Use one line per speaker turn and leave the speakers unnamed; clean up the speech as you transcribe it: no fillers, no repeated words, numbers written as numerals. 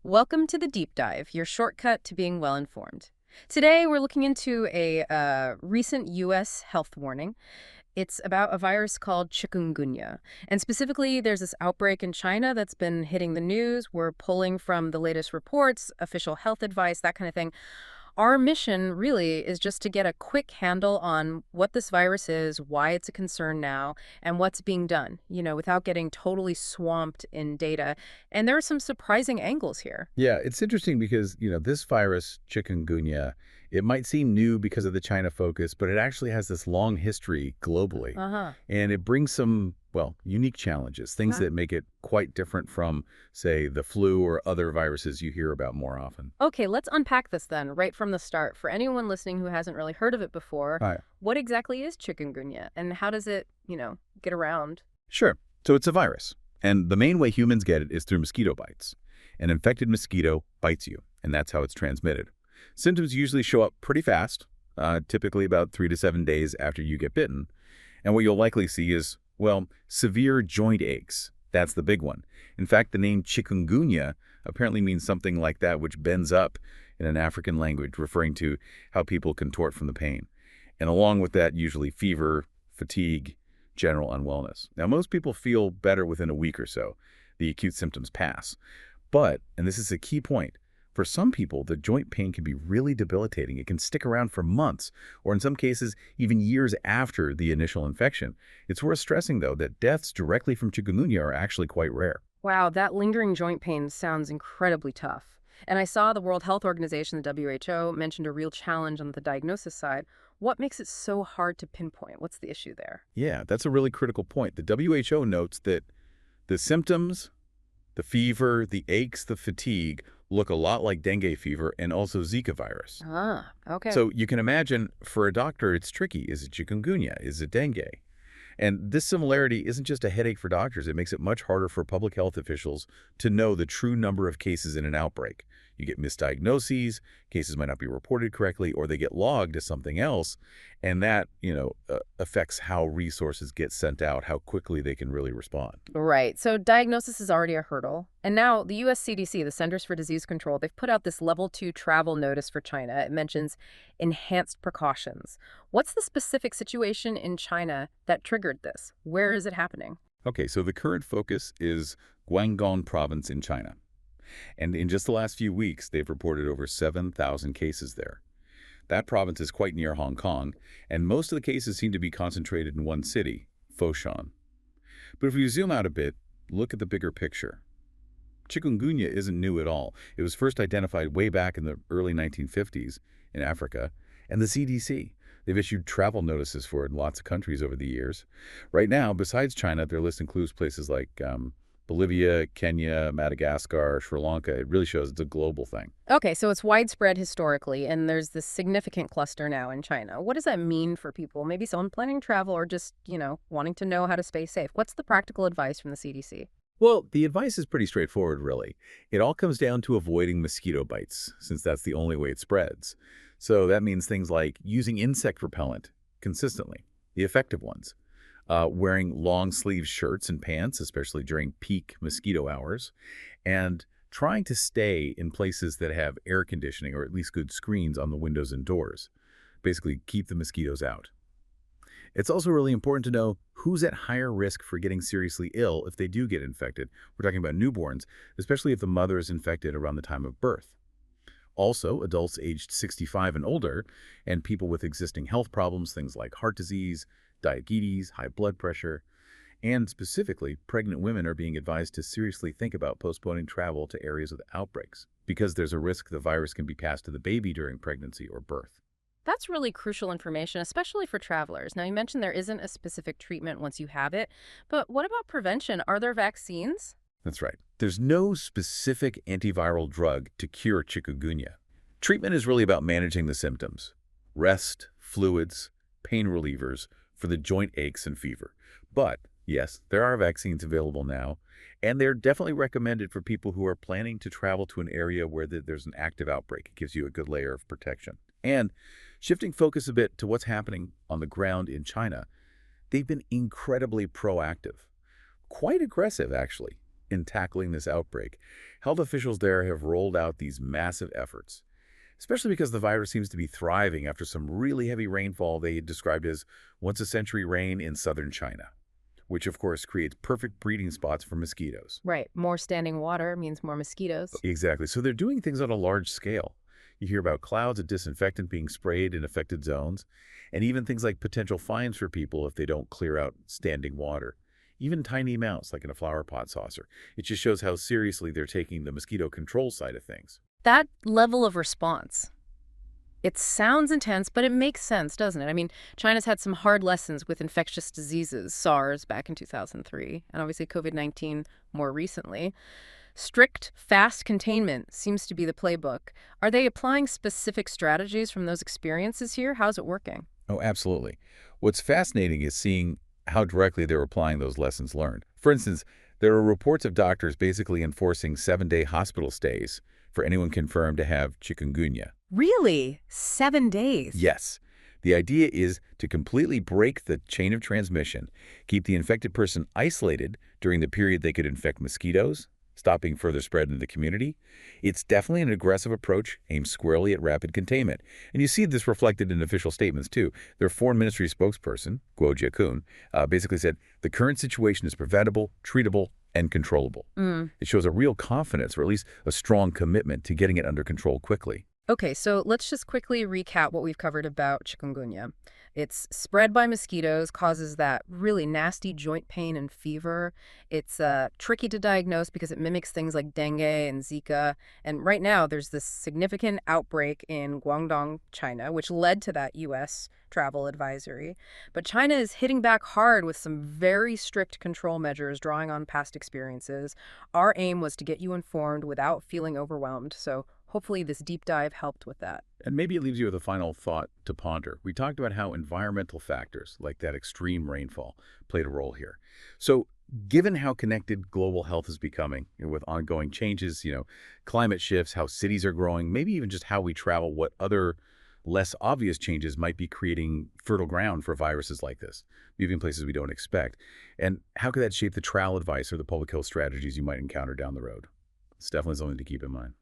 Welcome to the Deep Dive, your shortcut to being well informed. Today, we're looking into a recent U.S. health warning. It's about a virus called chikungunya. And specifically, there's this outbreak in China that's been hitting the news. We're pulling from the latest reports, official health advice, that kind of thing. Our mission really is just to get a quick handle on what this virus is, why it's a concern now, and what's being done, without getting totally swamped in data. And there are some surprising angles here.
Yeah, it's interesting because, this virus, chikungunya, it might seem new because of the China focus, but it actually has this long history globally.
Uh-huh.
And it brings some, well, unique challenges, things
Huh.
that make it quite different from, say, the flu or other viruses you hear about more often.
Okay, let's unpack this then, right from the start. For anyone listening who hasn't really heard of it before,
All right.
what exactly is chikungunya and how does it, get around?
Sure. So it's a virus. And the main way humans get it is through mosquito bites. An infected mosquito bites you, and that's how it's transmitted. Symptoms usually show up pretty fast, typically about 3 to 7 days after you get bitten. And what you'll likely see is, well, severe joint aches. That's the big one. In fact, the name chikungunya apparently means something like that, which bends up in an African language, referring to how people contort from the pain. And along with that, usually fever, fatigue, general unwellness. Now, most people feel better within a week or so. The acute symptoms pass. But, and this is a key point, for some people, the joint pain can be really debilitating. It can stick around for months, or in some cases, even years after the initial infection. It's worth stressing, though, that deaths directly from chikungunya are actually quite rare.
Wow, that lingering joint pain sounds incredibly tough. And I saw the World Health Organization, the WHO, mentioned a real challenge on the diagnosis side. What makes it so hard to pinpoint? What's the issue there?
Yeah, that's a really critical point. The WHO notes that the symptoms, the fever, the aches, the fatigue, look a lot like dengue fever and also Zika virus.
Ah, okay.
So you can imagine, for a doctor, it's tricky. Is it chikungunya? Is it dengue? And this similarity isn't just a headache for doctors. It makes it much harder for public health officials to know the true number of cases in an outbreak. You get misdiagnoses, cases might not be reported correctly, or they get logged as something else, and that, affects how resources get sent out, how quickly they can really respond.
Right. So diagnosis is already a hurdle. And now the US CDC, the Centers for Disease Control, they've put out this level 2 travel notice for China. It mentions enhanced precautions. What's the specific situation in China that triggered this? Where is it happening?
Okay, so the current focus is Guangdong Province in China. And in just the last few weeks, they've reported over 7,000 cases there. That province is quite near Hong Kong, and most of the cases seem to be concentrated in one city, Foshan. But if we zoom out a bit, look at the bigger picture. Chikungunya isn't new at all. It was first identified way back in the early 1950s in Africa, and the CDC. They've issued travel notices for it in lots of countries over the years. Right now, besides China, their list includes places like Bolivia, Kenya, Madagascar, Sri Lanka. It really shows it's a global thing.
Okay, so it's widespread historically, and there's this significant cluster now in China. What does that mean for people? Maybe someone planning travel or just, wanting to know how to stay safe. What's the practical advice from the CDC?
Well, the advice is pretty straightforward, really. It all comes down to avoiding mosquito bites, since that's the only way it spreads. So that means things like using insect repellent consistently, the effective ones, wearing long-sleeve shirts and pants, especially during peak mosquito hours, and trying to stay in places that have air conditioning or at least good screens on the windows and doors. Basically, keep the mosquitoes out. It's also really important to know who's at higher risk for getting seriously ill if they do get infected. We're talking about newborns, especially if the mother is infected around the time of birth. Also, adults aged 65 and older, and people with existing health problems, things like heart disease, diabetes, high blood pressure, and specifically, pregnant women are being advised to seriously think about postponing travel to areas with outbreaks because there's a risk the virus can be passed to the baby during pregnancy or birth.
That's really crucial information, especially for travelers. Now, you mentioned there isn't a specific treatment once you have it, but what about prevention? Are there vaccines?
That's right. There's no specific antiviral drug to cure chikungunya. Treatment is really about managing the symptoms: rest, fluids, pain relievers for the joint aches and fever. But yes, there are vaccines available now, and they're definitely recommended for people who are planning to travel to an area where there's an active outbreak. It gives you a good layer of protection. And shifting focus a bit to what's happening on the ground in China, they've been incredibly proactive. Quite aggressive, actually. in tackling this outbreak. Health officials there have rolled out these massive efforts, especially because the virus seems to be thriving after some really heavy rainfall they described as once-a-century rain in southern China, which of course creates perfect breeding spots for mosquitoes.
Right. More standing water means more mosquitoes.
Exactly. So they're doing things on a large scale. You hear about clouds of disinfectant being sprayed in affected zones, and even things like potential fines for people if they don't clear out standing water. Even tiny amounts, like in a flower pot saucer. It just shows how seriously they're taking the mosquito control side of things.
That level of response, it sounds intense, but it makes sense, doesn't it? I mean, China's had some hard lessons with infectious diseases, SARS back in 2003, and obviously COVID-19 more recently. Strict, fast containment seems to be the playbook. Are they applying specific strategies from those experiences here? How's it working?
Oh, absolutely. What's fascinating is seeing how directly they're applying those lessons learned. For instance, there are reports of doctors basically enforcing 7-day hospital stays for anyone confirmed to have chikungunya.
Really? 7 days?
Yes. The idea is to completely break the chain of transmission, keep the infected person isolated during the period they could infect mosquitoes, stopping further spread into the community. It's definitely an aggressive approach aimed squarely at rapid containment. And you see this reflected in official statements, too. Their foreign ministry spokesperson, Guo Jiakun, basically said, the current situation is preventable, treatable, and controllable. It shows a real confidence, or at least a strong commitment to getting it under control quickly.
Okay, so let's just quickly recap what we've covered about chikungunya. It's spread by mosquitoes, causes that really nasty joint pain and fever. It's tricky to diagnose because it mimics things like dengue and Zika. And right now, there's this significant outbreak in Guangdong, China, which led to that U.S. travel advisory. But China is hitting back hard with some very strict control measures, drawing on past experiences. Our aim was to get you informed without feeling overwhelmed, so hopefully this deep dive helped with that.
And maybe it leaves you with a final thought to ponder. We talked about how environmental factors, like that extreme rainfall, played a role here. So given how connected global health is becoming, with ongoing changes, climate shifts, how cities are growing, maybe even just how we travel, what other less obvious changes might be creating fertile ground for viruses like this, moving places we don't expect. And how could that shape the travel advice or the public health strategies you might encounter down the road? It's definitely something to keep in mind.